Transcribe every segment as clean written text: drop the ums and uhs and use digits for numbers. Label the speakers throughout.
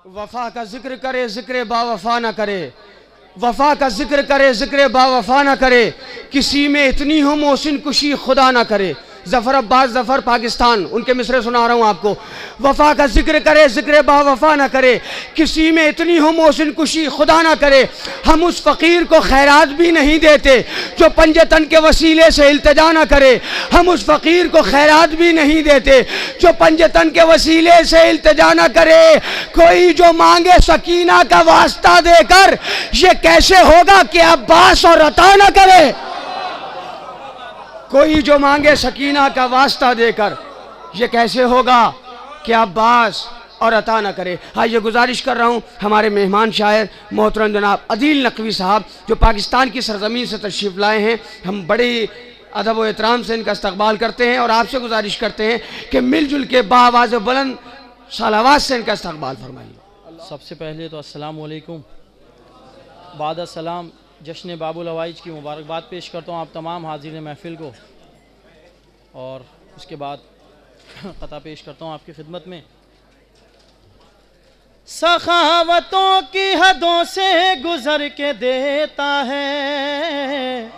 Speaker 1: وفا کا ذکر کرے ذکر با وفا نہ کرے، وفا کا ذکر کرے ذکر با وفا نہ کرے، کسی میں اتنی ہو محسن کشی خدا نہ کرے۔ ظفر عباس ظفر پاکستان، ان کے مصرے سنا رہا ہوں آپ کو۔ وفا کا ذکر کرے ذکر با وفا نہ کرے، کسی میں اتنی ہو محسن کشی خدا نہ کرے۔ ہم اس فقیر کو خیرات بھی نہیں دیتے جو پنجے تن کے وسیلے سے التجا نہ کرے، ہم اس فقیر کو خیرات بھی نہیں دیتے جو پنجے تن کے وسیلے سے التجا نہ کرے۔ کوئی جو مانگے سکینہ کا واسطہ دے کر، یہ کیسے ہوگا کہ عباس اور عطا نہ کرے؟ کوئی جو مانگے سکینہ کا واسطہ دے کر، یہ کیسے ہوگا کہ عباس اور عطا نہ کرے۔ ہاں، یہ گزارش کر رہا ہوں ہمارے مہمان شاعر محترم جناب عدیل نقوی صاحب جو پاکستان کی سرزمین سے تشریف لائے ہیں، ہم بڑی ادب و احترام سے ان کا استقبال کرتے ہیں اور آپ سے گزارش کرتے ہیں کہ مل جل کے بآواز بلند صلوات سے ان کا استقبال فرمائیے۔
Speaker 2: سب سے پہلے تو السلام علیکم، بعد السلام جشن باب الحوائج کی مبارکباد پیش کرتا ہوں آپ تمام حاضرین محفل کو، اور اس کے بعد قطع پیش کرتا ہوں آپ کی خدمت میں۔ سخاوتوں کی حدوں سے گزر کے دیتا ہے،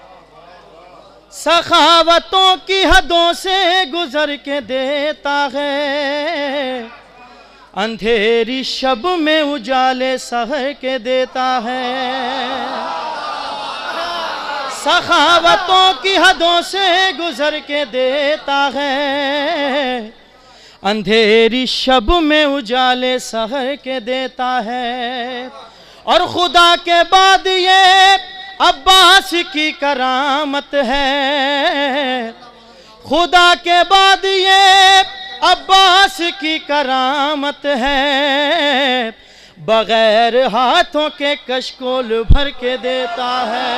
Speaker 2: سخاوتوں کی حدوں سے گزر کے دیتا ہے، اندھیری شب میں اجالے سحر کے دیتا ہے۔ سخاوتوں کی حدوں سے گزر کے دیتا ہے، اندھیری شب میں اجالے سحر کے دیتا ہے، اور خدا کے بعد یہ عباس کی کرامت ہے، خدا کے بعد یہ عباس کی کرامت ہے، بغیر ہاتھوں کے کشکول بھر کے دیتا ہے۔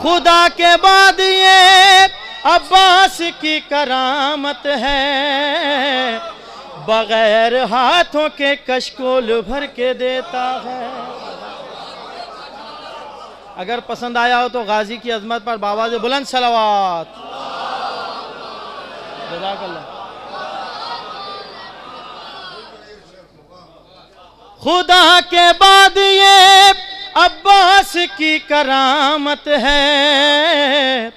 Speaker 2: خدا کے بعد یہ عباس کی کرامت ہے، بغیر ہاتھوں کے کشکول بھر کے دیتا ہے۔ اگر پسند آیا ہو تو غازی کی عظمت پر بآواز بلند صلوات۔ جزاک اللہ۔ خدا کے بعد یہ عباس کی کرامت ہے،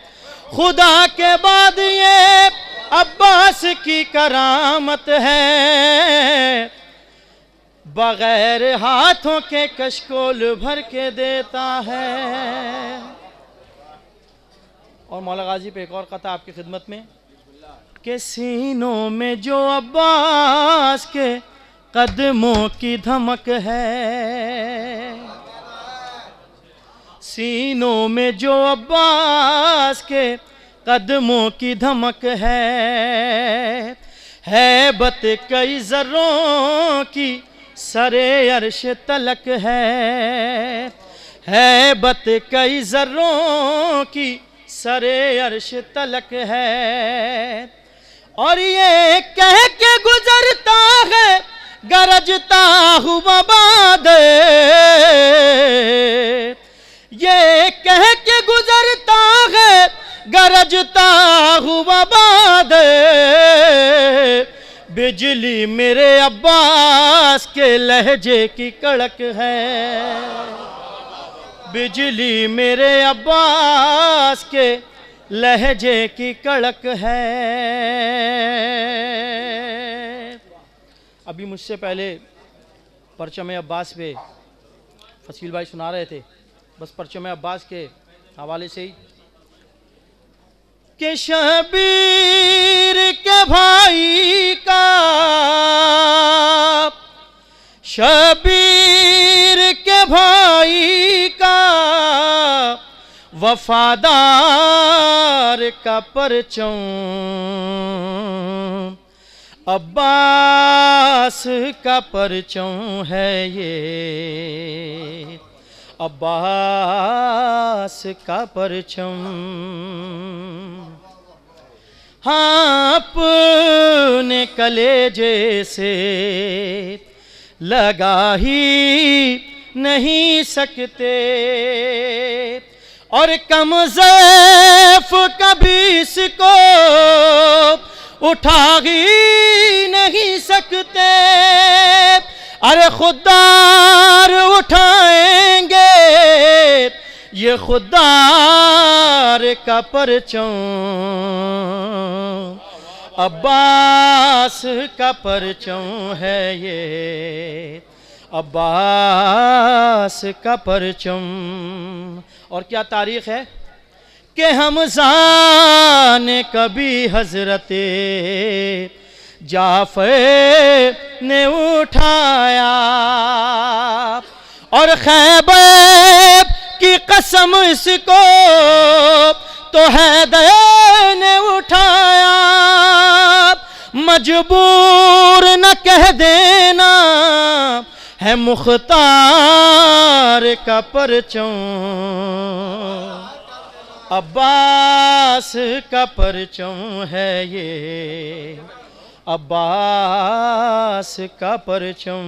Speaker 2: خدا کے بعد یہ عباس کی کرامت ہے، بغیر ہاتھوں کے کشکول بھر کے دیتا ہے۔ اور مولا غازی پہ ایک اور قطع آپ کی خدمت میں کہ سینوں میں جو عباس کے قدموں کی دھمک ہے، سینوں میں جو عباس کے قدموں کی دھمک ہے، ہیبت کئی ذروں کی سرے عرش تلک ہے، ہیبت کئی ذروں کی سرے عرش تلک ہے، اور یہ کہہ کے گزرتا ہے گرجتا ہوا باد، یہ کہہ کے گزرتا ہے گرجتا ہوا باد، بجلی میرے عباس کے لہجے کی کڑک ہے، بجلی میرے عباس کے لہجے کی کڑک ہے۔ ابھی مجھ سے پہلے پرچم عباس پہ فصیل بھائی سنا رہے تھے، بس پرچم عباس کے حوالے سے ہی کہ شبیر کے بھائی کا، شبیر کے بھائی کا وفادار کا پرچم، عباس کا پرچم ہے یہ، عباس کا پرچم۔ ہاں اپنے کلیجے سے لگا ہی نہیں سکتے، اور کم ضعف کبھی اس کو اٹھا ہی نہیں سکتے، ارے خوددار اٹھائیں گے یہ خوددار کا پرچم، عباس کا پرچم ہے یہ، عباس کا پرچم۔ اور کیا تاریخ ہے کہ حمزہ نے کبھی حضرت جعفر نے اٹھایا، اور خیبر کی قسم اس کو تو حیدر نے اٹھایا، مجبور نہ کہہ دینا ہے مختار کا پرچم، عباس کا پرچم ہے یہ، عباس کا پرچم۔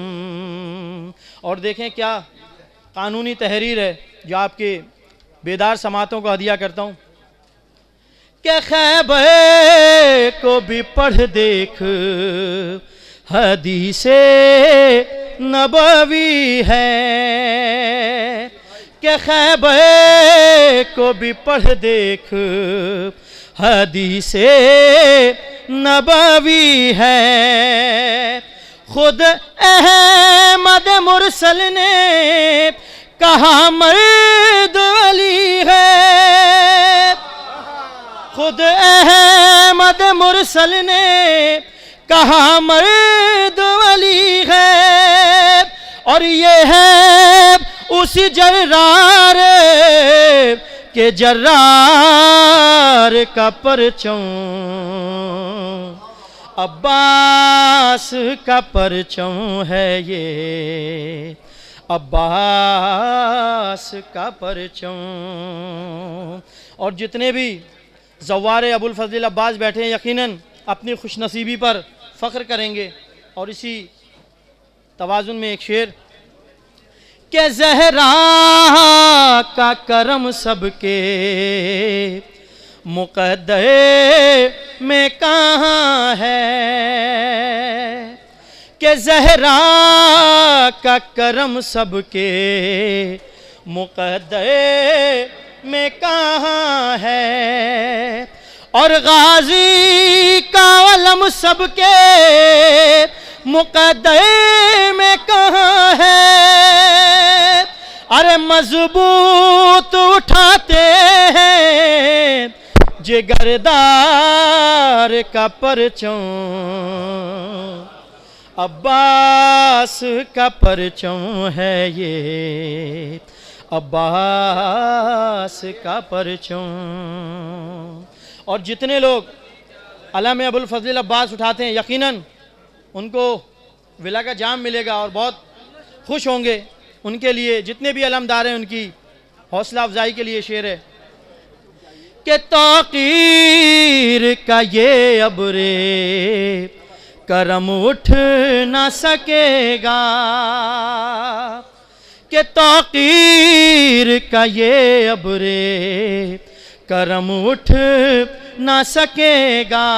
Speaker 2: اور دیکھیں کیا قانونی تحریر ہے جو آپ کے بیدار سماعتوں کو ہدیہ کرتا ہوں کہ خیبر کو بھی پڑھ دیکھ حدیث نبوی ہے، کہ خیبر کو بھی پڑھ دیکھ حدیث نبوی ہے، خود احمد مرسل نے کہا مرد علی ہے، خود احمد مرسل نے کہا مرد علی ہے، اور یہ ہے اسی جرار کے جرار کا پرچم، عباس کا پرچم ہے یہ، عباس کا پرچم۔ اور جتنے بھی زوار ابو الفضل عباس بیٹھے ہیں یقیناً اپنی خوش نصیبی پر فخر کریں گے، اور اسی توازن میں ایک شعر کہ زہرا کا کرم سب کے مقدر میں کہاں ہے، کہ زہرا کا کرم سب کے مقدر میں کہاں ہے، اور غازی کا علم سب کے مقدر میں کہاں ہے، ارے مضبوط اٹھاتے ہیں جگردار کا پرچم، عباس کا پرچم ہے یہ، عباس کا پرچم۔ اور جتنے لوگ علم ابو الفضل عباس اٹھاتے ہیں یقیناً ان کو ولا کا جام ملے گا اور بہت خوش ہوں گے۔ ان کے لیے جتنے بھی علمدار ہیں ان کی حوصلہ افزائی کے لیے شعر ہے کہ تاقیر کا یہ ابر کرم اٹھ نہ سکے گا، کہ تاقیر کا یہ ابر کرم اٹھ نہ سکے گا،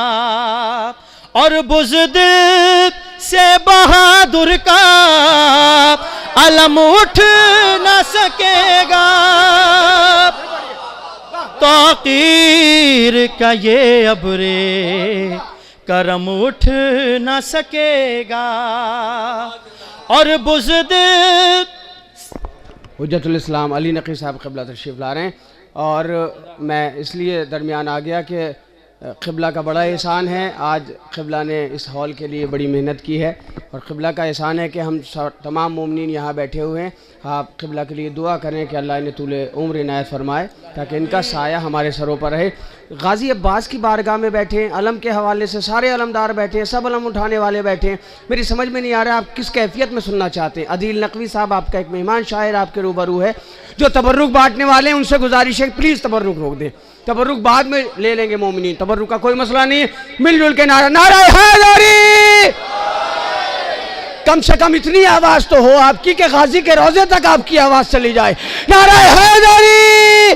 Speaker 2: اور بزدل سے بہادر کا علم اٹھ نہ سکے گا، تاقیر کا یہ ابر کرم اٹھ نہ سکے گا، اور بزدل
Speaker 1: حجت الاسلام علی نقی صاحب قبلہ تشریف لا رہے ہیں، اور میں اس لیے درمیان آ گیا کہ قبلہ کا بڑا احسان ہے، آج قبلہ نے اس ہال کے لیے بڑی محنت کی ہے، اور قبلہ کا احسان ہے کہ ہم تمام مومنین یہاں بیٹھے ہوئے ہیں۔ آپ قبلہ کے لیے دعا کریں کہ اللہ انہیں طول عمر عنایت فرمائے تاکہ ان کا سایہ ہمارے سروں پر رہے۔ غازی عباس کی بارگاہ میں بیٹھے ہیں، علم کے حوالے سے سارے علمدار بیٹھے ہیں، سب علم اٹھانے والے بیٹھے ہیں، میری سمجھ میں نہیں آ رہا آپ کس کیفیت میں سننا چاہتے ہیں۔ عدیل نقوی صاحب آپ کا ایک مہمان شاعر آپ کے روبرو ہے، جو تبرک بانٹنے والے ہیں ان سے گزارش ہے پلیز تبرک روک دیں، تبرک بعد میں لے لیں گے مومنین، تبرک کا کوئی مسئلہ نہیں ہے، مل جل کے نعرہ حیدری، کم سے کم اتنی آواز تو ہو آپ کی کہ غازی کے روضے تک آپ کی آواز چلی جائے، نعرہ حیدری۔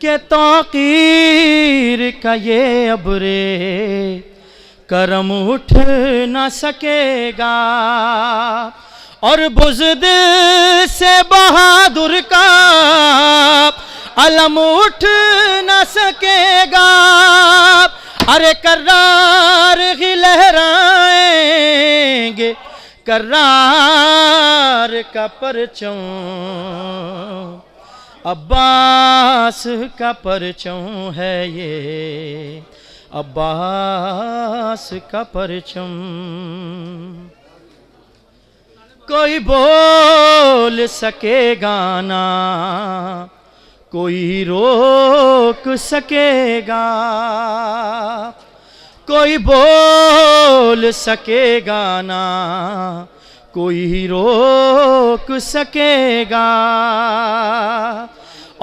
Speaker 1: کہ تاقیر کا یہ ابر
Speaker 2: کرم اٹھ نہ سکے گا، اور بزدل سے بہادر کا علم اٹھ نہ سکے گا۔ ارے کرار ہی لہرائیں گے کرار کا پرچم، عباس کا پرچم ہے یہ، عباس کا پرچم۔ کوئی بول سکے گا نہ، کوئی روک سکے گا، کوئی بول سکے گا نہ، کوئی روک سکے گا،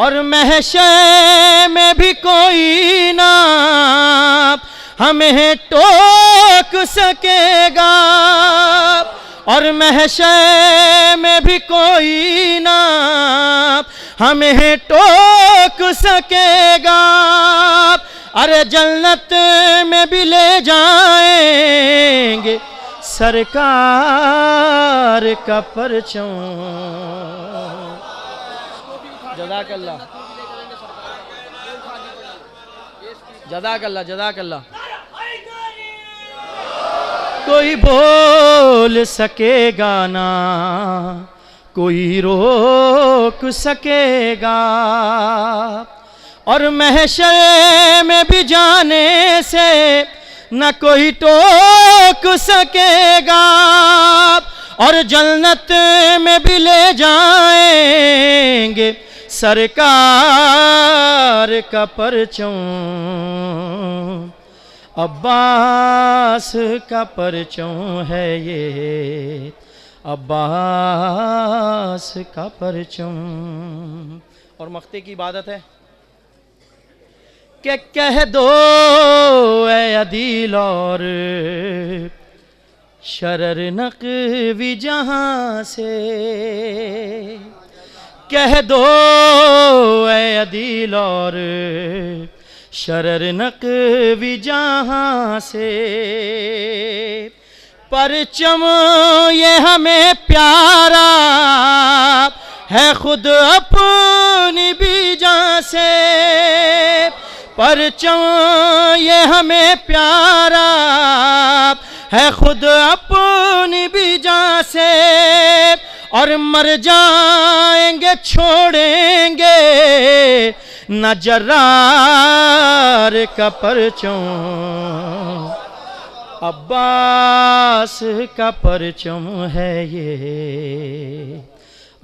Speaker 2: اور محشر میں بھی کوئی نہ ہمیں ٹوک سکے گا، اور محشر میں بھی کوئی نہ ہمیں ٹوک سکے گا۔ ارے جنت میں بھی لے جائیں گے سرکار کا پرچم۔ جزاک اللہ، جزاک اللہ، جزاک اللہ۔ کوئی بول سکے گا نہ، کوئی روک سکے گا، اور محشر میں بھی جانے سے نہ کوئی ٹوک سکے گا، اور جنت میں بھی لے جائیں گے سرکار کا پرچم، عباس کا پرچم ہے یہ، عباس کا پرچم۔ اور مقطع کی عبادت ہے کہ کہہ دو اے عدیل اور شرر نقوی جہاں سے، کہہ دو اے عدیل اور شرر نقوی جہاں سے، پرچم یہ ہمیں پیارا ہے خود اپنی بھی جان سے، پرچم یہ ہمیں پیارا ہے خود اپنی بھی جان سے، اور مر جائیں گے چھوڑیں گے نہ جرار کا پرچم، عباس کا پرچم ہے یہ،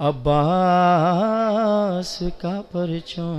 Speaker 2: عباس کا پرچم۔